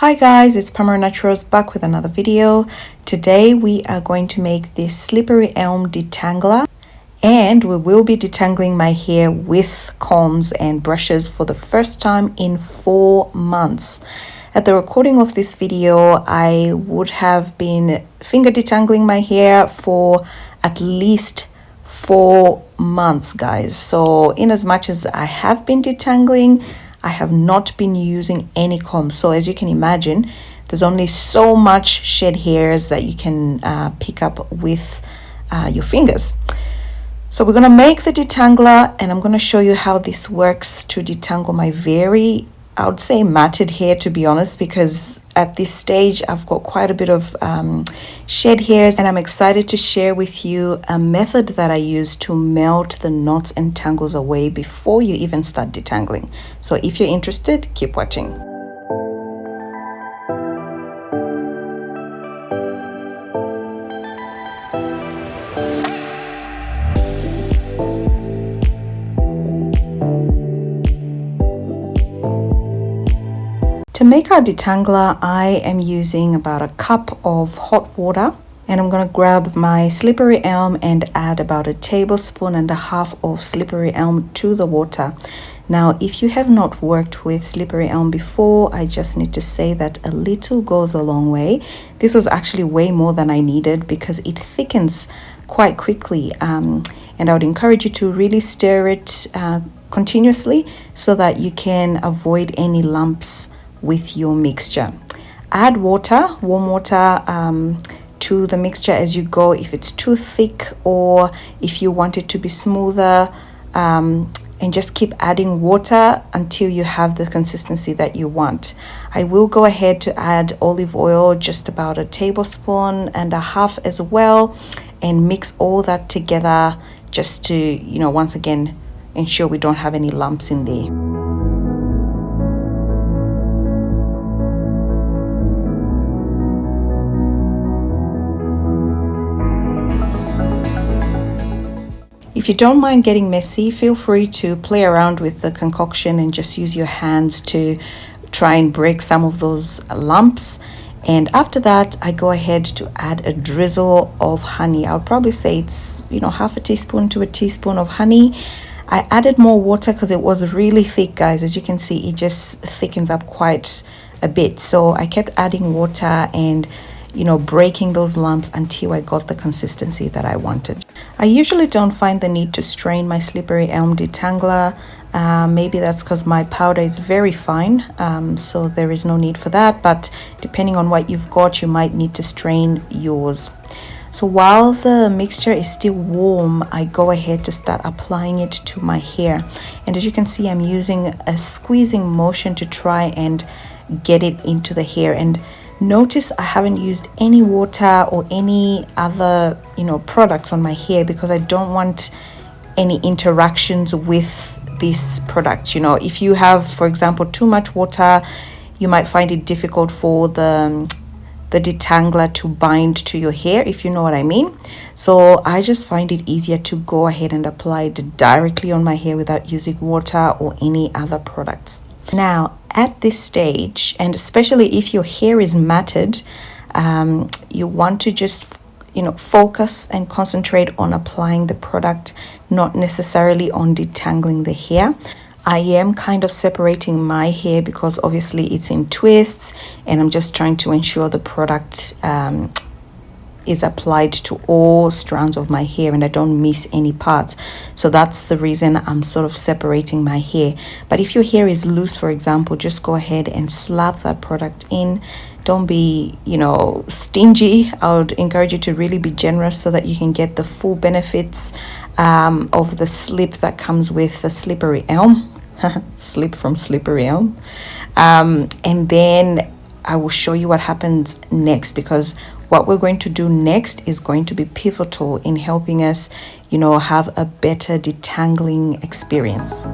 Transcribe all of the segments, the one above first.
Hi guys, it's Pamela Naturals back with another video. Today we are going to make this slippery elm detangler, and we will be detangling my hair with combs and brushes for the first time in 4 months. At the recording of this video, I would have been finger detangling my hair for at least 4 months, guys. So in as much as I have been detangling, I have not been using any comb. So as you can imagine, there's only so much shed hairs that you can pick up with your fingers. So we're going to make the detangler, and I'm going to show you how this works to detangle my very, I would say, matted hair, to be honest, because at this stage I've got quite a bit of shed hairs, and I'm excited to share with you a method that I use to melt the knots and tangles away before you even start detangling. So if you're interested, keep watching. To make our detangler, I am using about a cup of hot water, and I'm going to grab my slippery elm and add about 1.5 tablespoons of slippery elm to the water. Now, if you have not worked with slippery elm before, I just need to say that a little goes a long way. This was actually way more than I needed because it thickens quite quickly, and I would encourage you to really stir it continuously so that you can avoid any lumps with your mixture. Add water, warm water, to the mixture as you go if it's too thick or if you want it to be smoother, and just keep adding water until you have the consistency that you want. I will go ahead to add olive oil, just about 1.5 tablespoons as well, and mix all that together just to, once again, ensure we don't have any lumps in there. If you don't mind getting messy, feel free to play around with the concoction and just use your hands to try and break some of those lumps. And after that, I go ahead to add a drizzle of honey. I would probably say it's, 1/2 teaspoon to 1 teaspoon of honey. I added more water because it was really thick, guys. As you can see, it just thickens up quite a bit. So I kept adding water and breaking those lumps until I got the consistency that I wanted. I usually don't find the need to strain my slippery elm detangler. Maybe that's because my powder is very fine, so there is no need for that, but depending on what you've got, you might need to strain yours. So while the mixture is still warm, I go ahead to start applying it to my hair. And as you can see, I'm using a squeezing motion to try and get it into the hair. And notice I haven't used any water or any other, products on my hair because I don't want any interactions with this product. If you have, for example, too much water, you might find it difficult for the detangler to bind to your hair, if you know what I mean. So I just find it easier to go ahead and apply it directly on my hair without using water or any other products. Now, at this stage, and especially if your hair is matted, you want to just, focus and concentrate on applying the product, not necessarily on detangling the hair. I am kind of separating my hair because obviously it's in twists, and I'm just trying to ensure the product is applied to all strands of my hair and I don't miss any parts. So that's the reason I'm sort of separating my hair. But if your hair is loose, for example, just go ahead and slap that product in. Don't be, stingy. I would encourage you to really be generous so that you can get the full benefits of the slip that comes with the slippery elm. Slip from slippery elm. And then I will show you what happens next, because what we're going to do next is going to be pivotal in helping us, have a better detangling experience.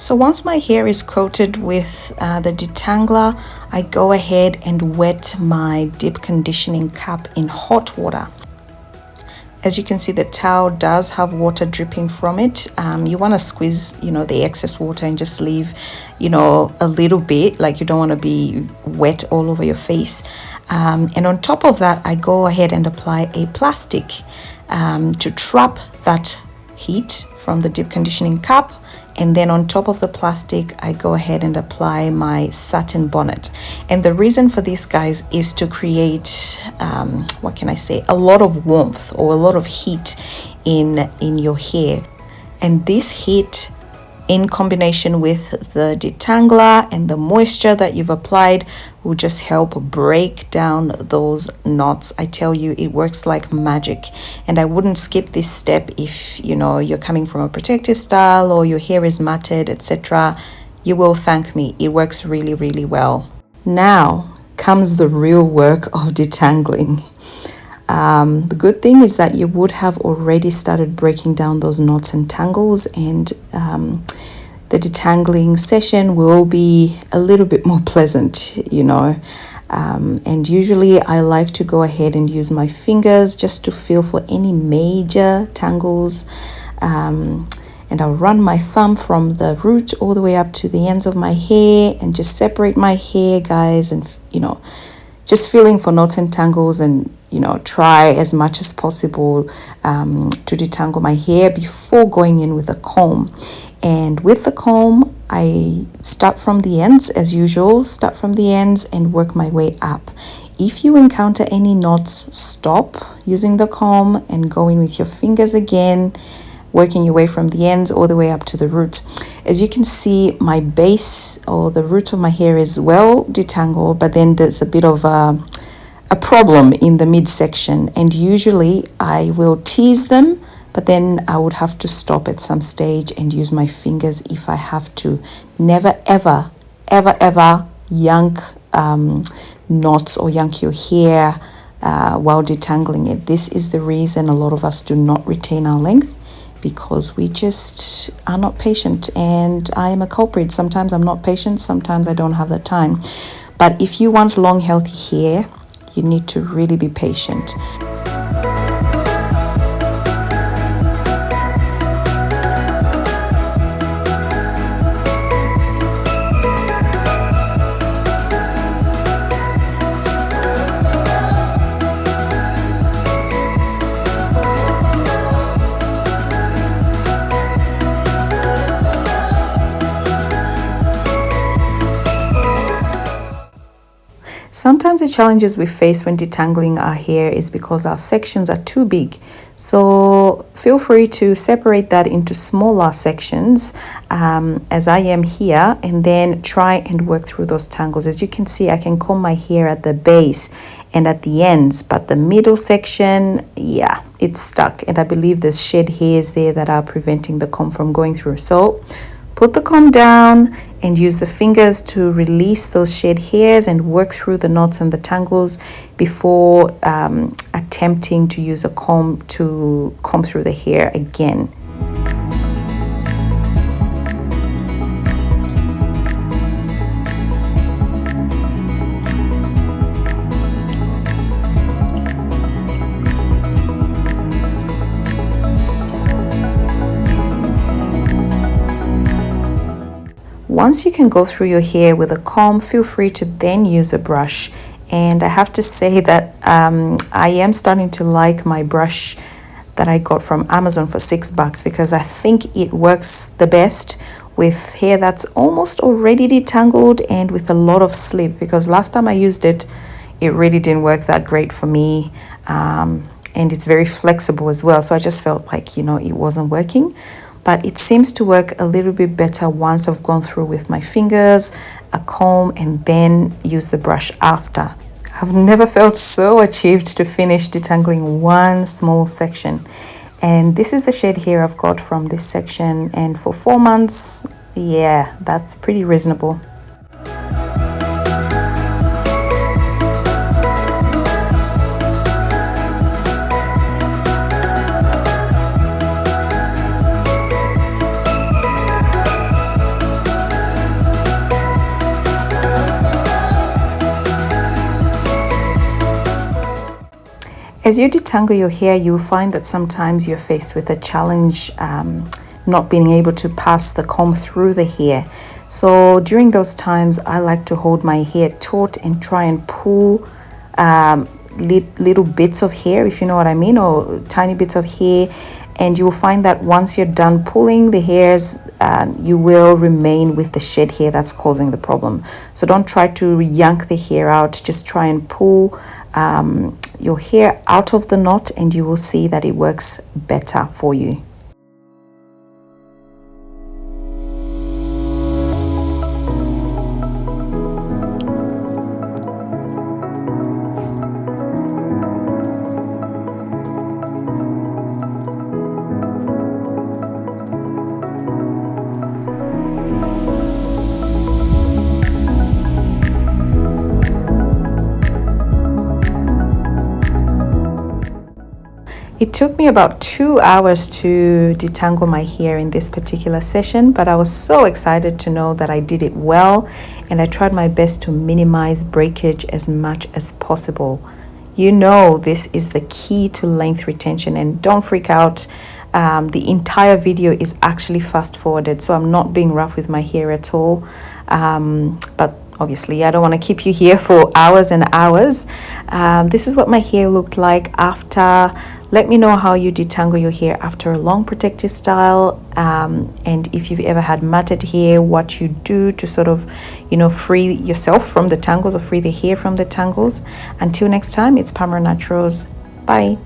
So once my hair is coated with the detangler, I go ahead and wet my deep conditioning cap in hot water. As you can see, the towel does have water dripping from it. You want to squeeze, the excess water and just leave, a little bit, like you don't want to be wet all over your face. And on top of that, I go ahead and apply a plastic to trap that heat from the deep conditioning cap. And then on top of the plastic, I go ahead and apply my satin bonnet. And the reason for this, guys, is to create, a lot of warmth or a lot of heat in your hair. And this heat, in combination with the detangler and the moisture that you've applied, will just help break down those knots. I tell you, it works like magic. And I wouldn't skip this step if you're coming from a protective style or your hair is matted, etc. You will thank me. It works really, really well. Now comes the real work of detangling. The good thing is that you would have already started breaking down those knots and tangles, and the detangling session will be a little bit more pleasant, and usually I like to go ahead and use my fingers just to feel for any major tangles, and I'll run my thumb from the root all the way up to the ends of my hair and just separate my hair, guys, and just feeling for knots and tangles, and try as much as possible to detangle my hair before going in with a comb. And with the comb, I start from the ends as usual, and work my way up. If you encounter any knots, stop using the comb and go in with your fingers again, working your way from the ends all the way up to the roots. As you can see, my base or the root of my hair is well detangled, but then there's a bit of a problem in the midsection, and usually I will tease them, but then I would have to stop at some stage and use my fingers if I have to. Never, ever, ever, ever yank knots or yank your hair while detangling it. This is the reason a lot of us do not retain our length, because we just are not patient, and I am a culprit. Sometimes I'm not patient, sometimes I don't have the time. But if you want long, healthy hair, you need to really be patient. Sometimes the challenges we face when detangling our hair is because our sections are too big. So feel free to separate that into smaller sections, as I am here, and then try and work through those tangles. As you can see, I can comb my hair at the base and at the ends, but the middle section, yeah, it's stuck. And I believe there's shed hairs there that are preventing the comb from going through. So put the comb down and use the fingers to release those shed hairs and work through the knots and the tangles before attempting to use a comb to comb through the hair again. Once you can go through your hair with a comb, feel free to then use a brush. And I have to say that I am starting to like my brush that I got from Amazon for $6, because I think it works the best with hair that's almost already detangled and with a lot of slip, because last time I used it, it really didn't work that great for me. And it's very flexible as well. So I just felt like, it wasn't working. But it seems to work a little bit better once I've gone through with my fingers, a comb, and then use the brush after. I've never felt so achieved to finish detangling one small section. And this is the shed hair I've got from this section. And for 4 months, yeah, that's pretty reasonable. As you detangle your hair, you'll find that sometimes you're faced with a challenge not being able to pass the comb through the hair. So during those times, I like to hold my hair taut and try and pull little bits of hair, if you know what I mean, or tiny bits of hair. And you will find that once you're done pulling the hairs, you will remain with the shed hair that's causing the problem. So don't try to yank the hair out, just try and pull your hair out of the knot, and you will see that it works better for you. It took me about 2 hours to detangle my hair in this particular session, but I was so excited to know that I did it well, and I tried my best to minimize breakage as much as possible. You know, this is the key to length retention, and don't freak out. The entire video is actually fast forwarded, so I'm not being rough with my hair at all. But obviously, I don't want to keep you here for hours and hours. This is what my hair looked like after. Let me know how you detangle your hair after a long protective style, and if you've ever had matted hair, what you do to sort of, free yourself from the tangles or free the hair from the tangles. Until next time, it's Pamela Naturals. Bye.